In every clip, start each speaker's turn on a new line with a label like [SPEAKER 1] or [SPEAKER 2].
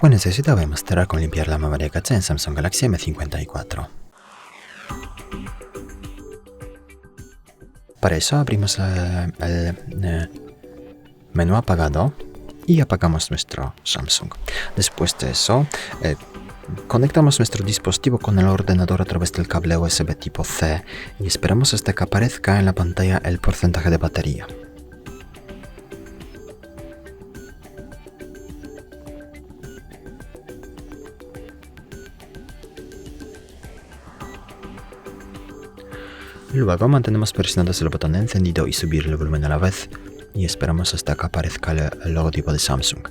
[SPEAKER 1] Hoy necesitaba mostrar cómo limpiar la memoria caché en Samsung Galaxy M54. Para eso abrimos el menú apagado y apagamos nuestro Samsung. Después de eso, conectamos nuestro dispositivo con el ordenador a través del cable USB tipo C y esperamos hasta que aparezca en la pantalla el porcentaje de batería. Luego mantenemos presionados el botón encendido y subir el volumen a la vez y esperamos hasta que aparezca el logotipo de Samsung.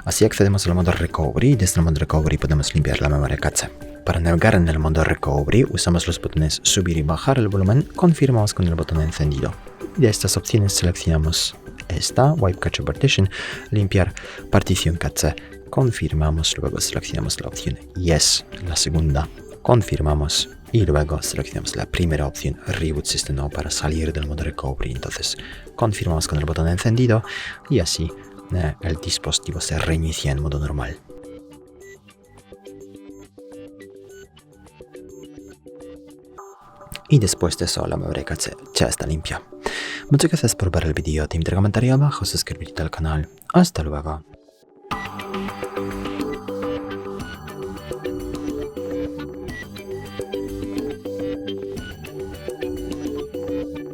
[SPEAKER 1] Así accedemos al modo Recovery y desde el modo Recovery podemos limpiar la memoria caché. Para navegar en el modo Recovery usamos los botones subir y bajar el volumen, confirmamos con el botón encendido. De estas opciones seleccionamos esta, Wipe Cache Partition, limpiar partición caché, confirmamos, luego seleccionamos la opción Yes, la segunda, confirmamos y luego seleccionamos la primera opción, Reboot System Now, para salir del modo Recovery. Entonces confirmamos con el botón encendido y así el dispositivo se reinicia en modo normal. Y después de eso la memoria caché ya está limpia. Muchas gracias por ver el vídeo, te invito a comentar abajo, suscribirte al canal. Hasta luego.